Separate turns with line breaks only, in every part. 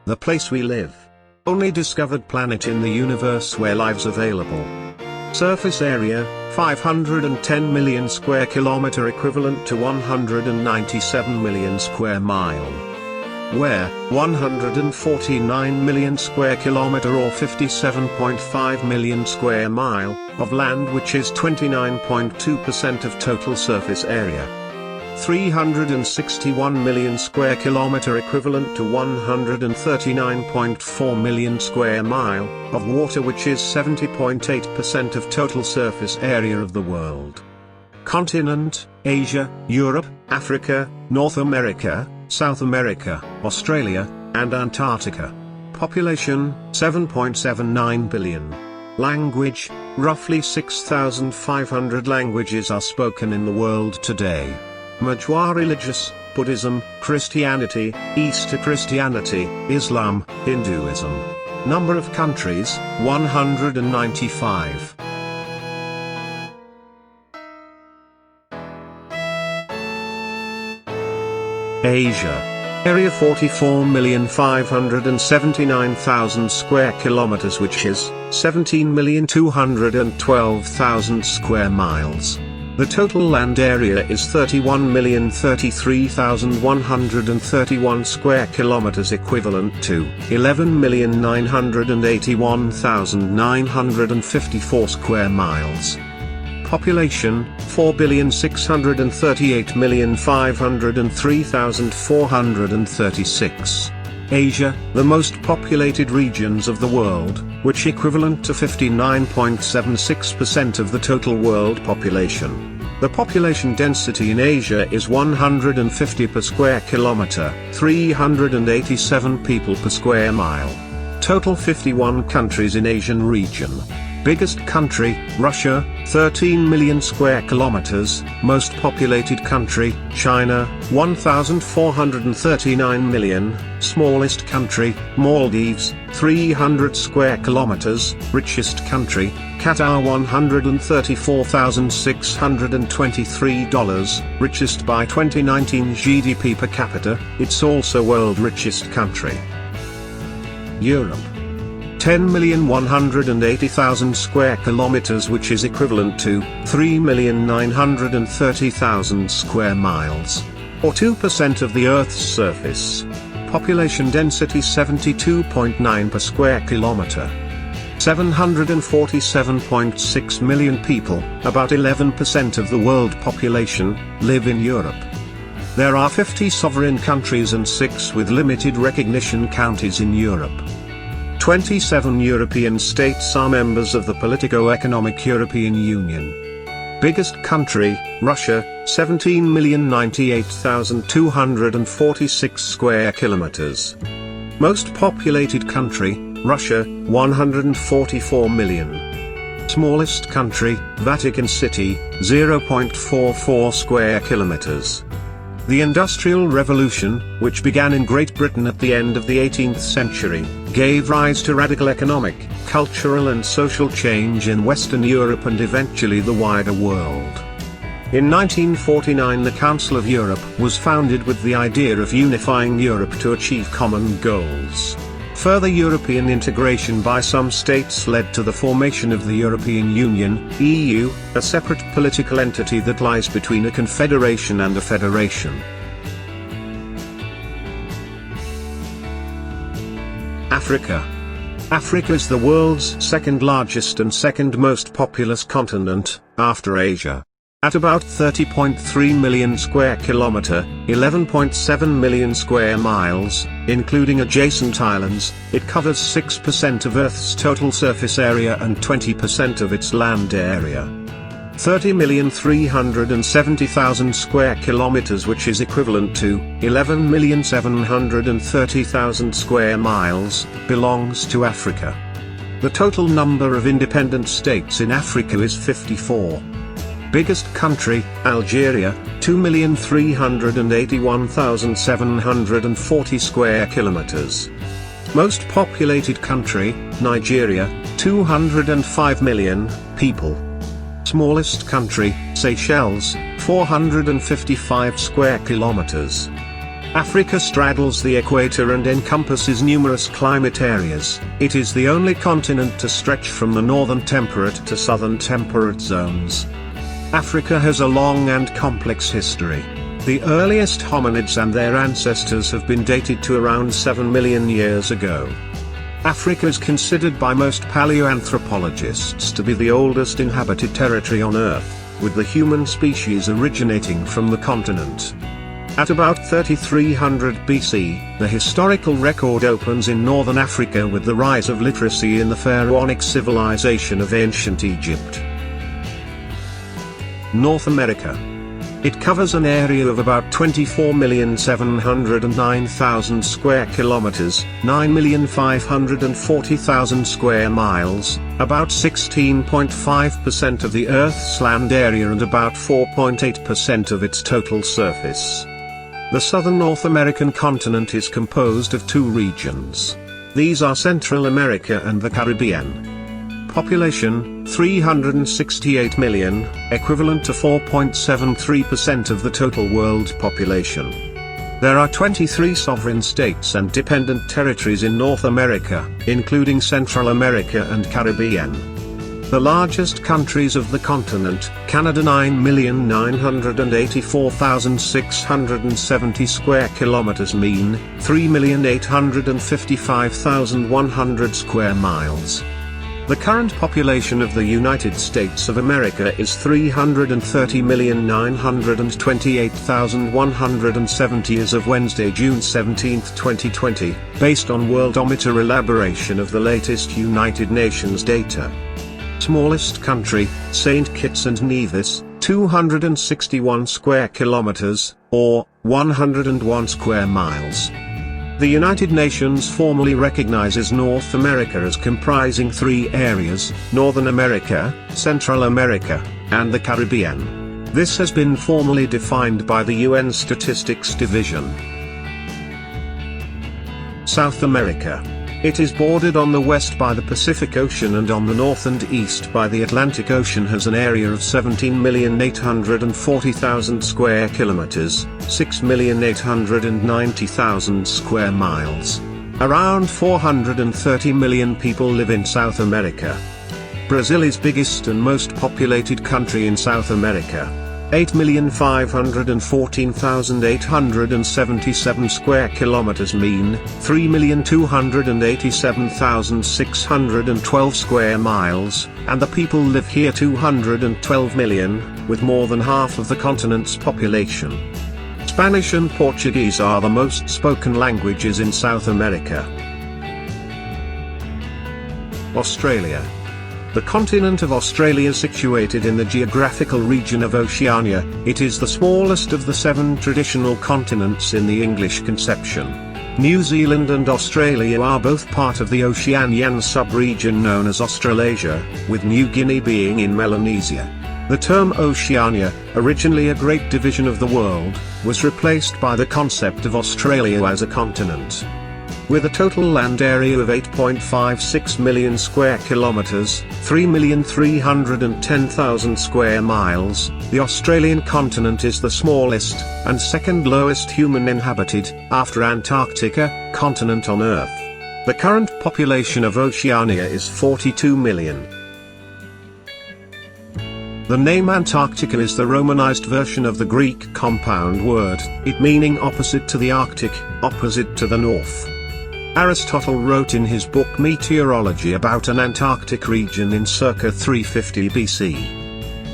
The place we live. Only discovered planet in the universe where life's available. Surface area, 510 million square kilometer equivalent to 197 million square mile. Where, 149 million square kilometer or 57.5 million square mile, of land, which is 29.2% of total surface area. 361 million square kilometer equivalent to 139.4 million square mile, of water, which is 70.8% of total surface area of the world. Continent, Asia, Europe, Africa, North America, South America, Australia, and Antarctica. Population, 7.79 billion. Language, roughly 6,500 languages are spoken in the world today. Major religious, Buddhism, Christianity, Easter Christianity, Islam, Hinduism. Number of countries, 195. Asia. Area 44,579,000 square kilometers, which is 17,212,000 square miles. The total land area is 31,033,131 square kilometers, equivalent to 11,981,954 square miles. Population, 4,638,503,436. Asia, the most populated regions of the world, which equivalent to 59.76% of the total world population. The population density in Asia is 150 per square kilometer, 387 people per square mile. Total 51 countries in Asian region. Biggest country, Russia, 13 million square kilometers. Most populated country, China, 1,439 million. Smallest country, Maldives, 300 square kilometers. Richest country, Qatar, $134,623. Richest by 2019 GDP per capita. It's also world richest country. Europe. 10,180,000 square kilometers, which is equivalent to 3,930,000 square miles, or 2% of the Earth's surface. Population density 72.9 per square kilometer. 747.6 million people, about 11% of the world population, live in Europe. There are 50 sovereign countries and 6 with limited recognition counties in Europe. 27 European states are members of the Politico-Economic European Union. Biggest country, Russia, 17,098,246 square kilometers. Most populated country, Russia, 144 million. Smallest country, Vatican City, 0.44 square kilometers. The Industrial Revolution, which began in Great Britain at the end of the 18th century, gave rise to radical economic, cultural and social change in Western Europe and eventually the wider world. In 1949 the Council of Europe was founded with the idea of unifying Europe to achieve common goals. Further European integration by some states led to the formation of the European Union, EU, a separate political entity that lies between a confederation and a federation. Africa. Africa is the world's second largest and second most populous continent, after Asia. At about 30.3 million square kilometer, 11.7 million square miles, including adjacent islands, it covers 6% of Earth's total surface area and 20% of its land area. 30,370,000 square kilometers, which is equivalent to 11,730,000 square miles, belongs to Africa. The total number of independent states in Africa is 54. Biggest country, Algeria, 2,381,740 square kilometers. Most populated country, Nigeria, 205 million people. Smallest country, Seychelles, 455 square kilometers. Africa straddles the equator and encompasses numerous climate areas. It is the only continent to stretch from the northern temperate to southern temperate zones. Africa has a long and complex history. The earliest hominids and their ancestors have been dated to around 7 million years ago. Africa is considered by most paleoanthropologists to be the oldest inhabited territory on Earth, with the human species originating from the continent. At about 3300 BC, the historical record opens in northern Africa with the rise of literacy in the pharaonic civilization of ancient Egypt. North America. It covers an area of about 24,709,000 square kilometers, 9,540,000 square miles, about 16.5% of the Earth's land area and about 4.8% of its total surface. The southern North American continent is composed of two regions. These are Central America and the Caribbean. Population, 368 million, equivalent to 4.73% of the total world population. There are 23 sovereign states and dependent territories in North America, including Central America and Caribbean. The largest countries of the continent, Canada 9,984,670 square kilometers mean, 3,855,100 square miles. The current population of the United States of America is 330,928,170 as of Wednesday, June 17, 2020, based on Worldometer elaboration of the latest United Nations data. Smallest country, St. Kitts and Nevis, 261 square kilometers, or 101 square miles. The United Nations formally recognizes North America as comprising three areas: Northern America, Central America, and the Caribbean. This has been formally defined by the UN Statistics Division. South America. It is bordered on the west by the Pacific Ocean and on the north and east by the Atlantic Ocean. Has an area of 17,840,000 square kilometers, 6,890,000 square miles. Around 430 million people live in South America. Brazil is biggest and most populated country in South America. 8,514,877 square kilometers mean, 3,287,612 square miles, and the people live here 212 million, with more than half of the continent's population. Spanish and Portuguese are the most spoken languages in South America. Australia. The continent of Australia is situated in the geographical region of Oceania. It is the smallest of the 7 traditional continents in the English conception. New Zealand and Australia are both part of the Oceanian sub-region known as Australasia, with New Guinea being in Melanesia. The term Oceania, originally a great division of the world, was replaced by the concept of Australia as a continent. With a total land area of 8.56 million square kilometers, 3,310,000 square miles, the Australian continent is the smallest, and second lowest human inhabited, after Antarctica, continent on Earth. The current population of Oceania is 42 million. The name Antarctica is the Romanized version of the Greek compound word, it meaning opposite to the Arctic, opposite to the north. Aristotle wrote in his book Meteorology about an Antarctic region in circa 350 BC.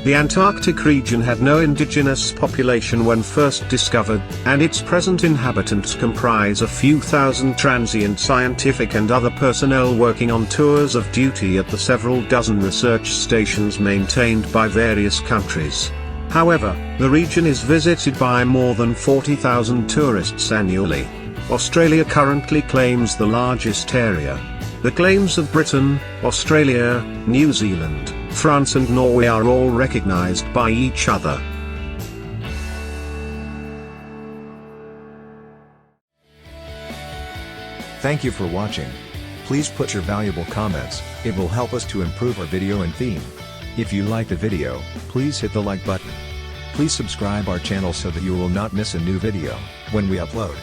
The Antarctic region had no indigenous population when first discovered, and its present inhabitants comprise a few thousand transient scientific and other personnel working on tours of duty at the several dozen research stations maintained by various countries. However, the region is visited by more than 40,000 tourists annually. Australia currently claims the largest area. The claims of Britain, Australia, New Zealand, France and Norway are all recognized by each other.
Thank you for watching. Please put your valuable comments, it will help us to improve our video and theme. If you like the video, please hit the like button. Please subscribe our channel so that you will not miss a new video when we upload.